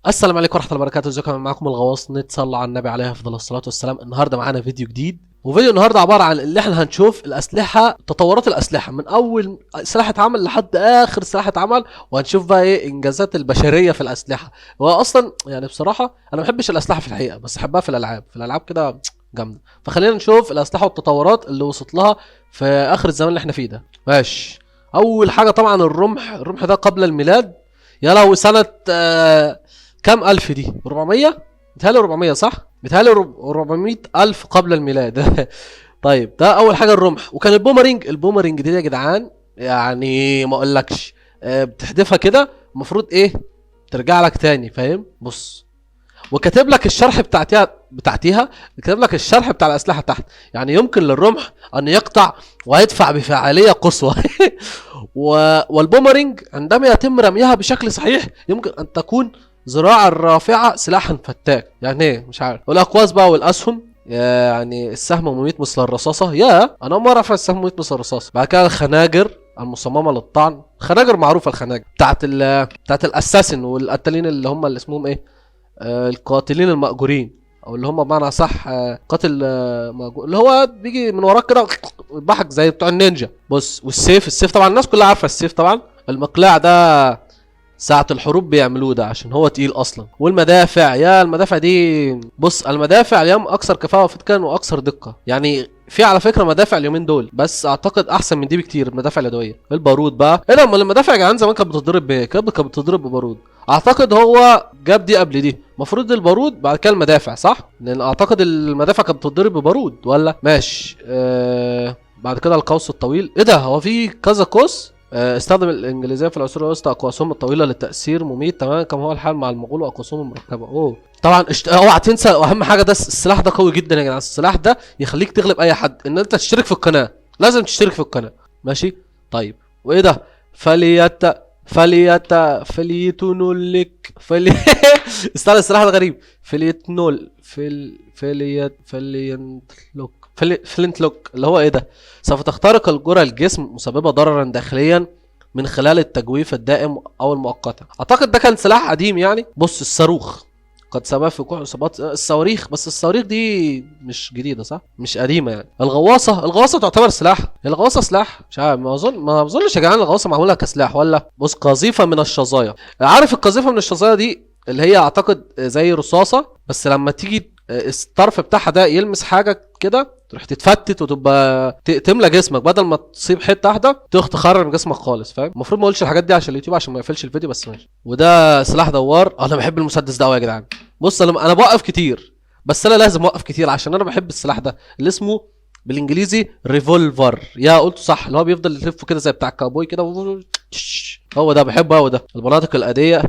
السلام عليكم ورحمه الله وبركاته. ازيكم؟ معاكم الغواص نتصلى على النبي عليه افضل الصلاه والسلام. النهارده معانا فيديو جديد، وفيديو النهارده عباره عن اللي احنا هنشوف الاسلحه، تطورات الاسلحه من اول سلاح اتعمل لحد اخر سلاح اتعمل، وهنشوف بقى ايه انجازات البشريه في الاسلحه. هو اصلا يعني بصراحه انا ما بحبش الاسلحه في الحقيقه، بس احبها في الالعاب. كده جامده. فخلينا نشوف الاسلحه والتطورات اللي وصلت لها في اخر الزمان اللي احنا فيه ده. ماشي. اول حاجه طبعا الرمح ده قبل الميلاد. يا لو سنه كام ألف دي؟ 400؟ بيتهيألي 400 صح؟ بيتهيألي 400 ألف قبل الميلاد. طيب ده أول حاجة الرمح، وكان البومرينج دي يا جدعان يعني ما أقولكش، بتحدفها كده المفروض إيه؟ ترجع لك تاني، فاهم؟ بص، وكاتب لك الشرح بتاعتيها كاتب لك الشرح بتاع الأسلحة تحت. يعني يمكن للرمح أن يقطع ويدفع بفعالية قصوى. والبومرينج عندما يتم رميها بشكل صحيح يمكن أن تكون ذراع الرافعة سلاحا فتاك. يعني ايه؟ مش عارف. والاقواس بقى والاسهم، يعني السهم مميت مثل الرصاصة. انا ما اعرف السهم مميت مثل الرصاصة. بعد كده الخناجر المصممة للطعن. خناجر معروفة، الخناجر بتاعت الاساسن والقتالين اللي هم اللي اسمهم ايه، القاتلين المأجورين، او اللي هم بمعنى صح قاتل مأجور، اللي هو بيجي من وراك كده ويذبحك زي بتوع النينجا. بص، والسيف طبعا الناس كلها عارفة السيف طبعا. المقلاع ده ساعة الحروب بيعملوه ده عشان هو تقيل اصلا. والمدافع، المدافع دي، بص المدافع اليوم اكثر كفاءة وفتكا واكثر دقة. يعني في على فكرة مدافع اليومين دول، بس اعتقد احسن من دي بكتير المدافع اليدوية. البارود بقى ايه ده؟ امال المدافع يا جدعان زمان كانت بتضرب بايه؟ كانت بتضرب ببارود. اعتقد هو جاب دي قبل دي، المفروض البارود بعد كده المدافع، صح؟ لان اعتقد المدافع كانت بتضرب ببارود، ولا ماشي. بعد كده القوس الطويل. ايه ده؟ هو في كذا قوس. استخدم الانجليزيه في العصور الوسطى اقواسهم الطويله للتاثير مميت تماما كما هو الحال مع المغول واقواسهم المركبه. طبعا اوعى تنسى اهم حاجه، ده السلاح ده قوي جدا يا جدعان. السلاح ده يخليك تغلب اي حد. ان انت تشترك في القناه، لازم تشترك في القناه. ماشي. طيب وايه ده؟ فليتنولك استنى، السلاح ده غريب. فلينتلوك اللي هو ايه ده؟ سوف تخترق الجرى الجسم مسببة ضررا داخليا من خلال التجويف الدائم او المؤقت. اعتقد ده كان سلاح قديم يعني. بص، الصاروخ قد سبب في وقوع اصابات. الصواريخ، بس الصواريخ دي مش جديده صح؟ مش قديمه يعني. الغواصه تعتبر سلاح. الغواصه سلاح؟ مش عارف، ما اظنش يا جدعان الغواصه معموله كسلاح ولا. بص، قذيفه من الشظايا. عارف القذيفه من الشظايا دي اللي هي اعتقد زي رصاصه، بس لما تيجي الطرف بتاعها ده يلمس حاجه كده تروح تتفتت وتبقى تملى جسمك، بدل ما تصيب حته واحده تخرم جسمك خالص، فاهم؟ المفروض ما اقولش الحاجات دي عشان اليوتيوب، عشان ما يقفلش الفيديو، بس ماشي. وده سلاح دوار. انا بحب المسدس ده قوي يا جدعان. بص، انا بوقف كتير، بس انا لازم اوقف كتير عشان انا بحب السلاح ده اللي اسمه بالانجليزي ريفولفر. قلت صح، اللي هو بيفضل يلف كده زي بتاع الكاوبوي كده. هو ده بحبه. هو ده المناطق الآلية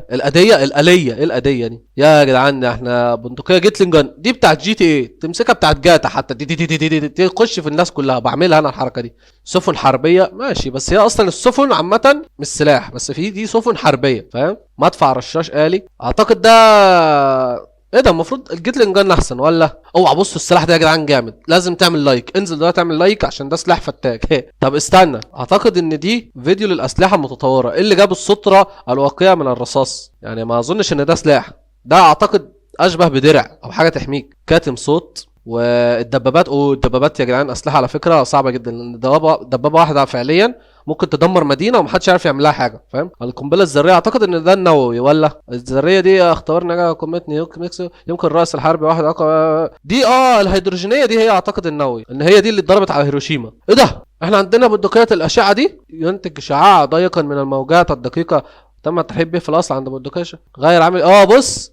دي يا جدعان. احنا بندقية جيتلينجن دي بتاعت جي تي ايه، تمسكها بتاعت جاتا حتى، دي تخش في الناس كلها. بعملها انا الحركة دي. سفن حربية ماشي، بس هي اصلا السفن عامة مش سلاح، بس دي سفن حربية، فاهم؟ مدفع رشاش آلي اعتقد ده. ايه ده؟ المفروض الجيتلينجن احسن ولا؟ اوعى. بص السلاح ده يا جدعان جامد، لازم تعمل لايك. انزل دلوقتي تعمل لايك عشان ده سلاح فتاك. طب استنى، اعتقد ان دي فيديو للاسلحه المتطوره. اللي جاب الستره الواقيه من الرصاص. يعني ما اظنش ان ده سلاح، ده اعتقد اشبه بدرع او حاجه تحميك. كاتم صوت. والدبابات، الدبابات يا جدعان اسلحه على فكره صعبه جدا، لان دبابه واحده فعليا ممكن تدمر مدينه ومحدش يعرف يعمل لها حاجه، فاهم؟ القنبله الذريه اعتقد ان ده النووي، ولا الذريه دي اختبرنا قنبله نيوكليكس يمكن الراس الحربي واحد اقوى. دي الهيدروجينيه دي هي اعتقد النووي، ان هي دي اللي اتضربت على هيروشيما. ايه ده؟ احنا عندنا بندقيه الاشعه دي ينتج شعاع ضيقا من الموجات الدقيقه تم الترحيب به في الاصل عند بندقيه غير عملي. بص،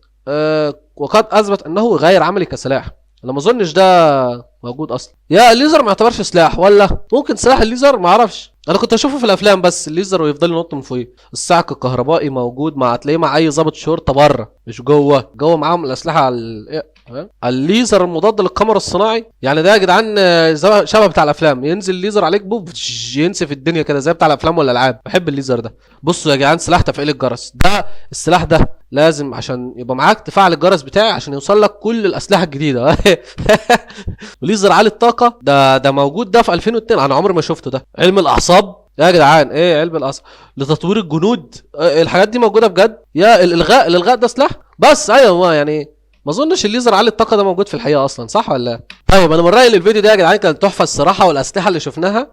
وقد اثبت انه غير عملي كسلاح. انا ما اظنش ده موجود اصلا. الليزر ما يعتبرش سلاح ولا؟ ممكن سلاح الليزر، ما اعرفش. انا كنت اشوفه في الافلام بس الليزر ويفضل ينط من فوقيه. الصعق الكهربائي موجود، هتلاقيه مع اي ضابط شرطه بره، مش جوه معاهم الاسلحه الليزر المضاد للقمر الصناعي. يعني ده يا جدعان شبه بتاع الافلام، ينزل الليزر عليك بوب ينسف الدنيا كده زي بتاع الافلام والالعاب. بحب الليزر ده. بصوا يا جدعان، سلاح تفعيل الجرس ده. السلاح ده لازم عشان يبقى معاك تفعل الجرس بتاعي عشان يوصل لك كل الاسلحه الجديده. وليزر عالي الطاقه ده موجود ده في 2002. انا عمري ما شفته ده. علم الاعصاب يا جدعان. ايه علم الاعصاب؟ لتطوير الجنود. الحاجات دي موجوده بجد. الالغاء ده سلاح. بس ايوه ما يعني ما اظنش الليزر عالي الطاقه ده موجود في الحقيقه اصلا، صح ولا لا؟ طيب انا من رايي ان الفيديو ده يا جدعان كان تحفه الصراحه، والاسلحه اللي شفناها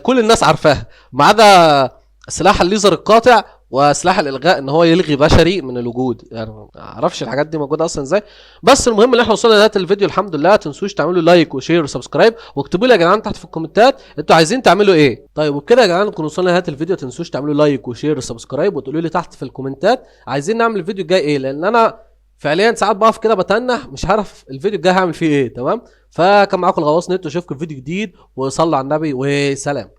كل الناس عارفاها ما عدا سلاح الليزر القاطع وسلاح الالغاء ان هو يلغي بشري من الوجود، يعني ما اعرفش الحاجات دي موجوده اصلا ازاي. بس المهم ان احنا وصلنا لنهايه الفيديو الحمد لله. تنسوش تعملوا لايك وشير وسبسكرايب، واكتبوا لي يا جدعان تحت في الكومنتات انتوا عايزين تعملوا ايه. طيب وبكده يا جدعان نكون وصلنا لنهايه الفيديو. تنسوش تعملوا لايك وشير وسبسكرايب، وتقولوا لي تحت في الكومنتات عايزين نعمل الفيديو الجاي ايه، لان انا فعليا ساعات بقف كده بتنح مش عارف الفيديو الجاي هعمل فيه ايه. تمام، فكان معاكم الغواص نت، واشوفكم في فيديو جديد، وصلوا على النبي وسلام.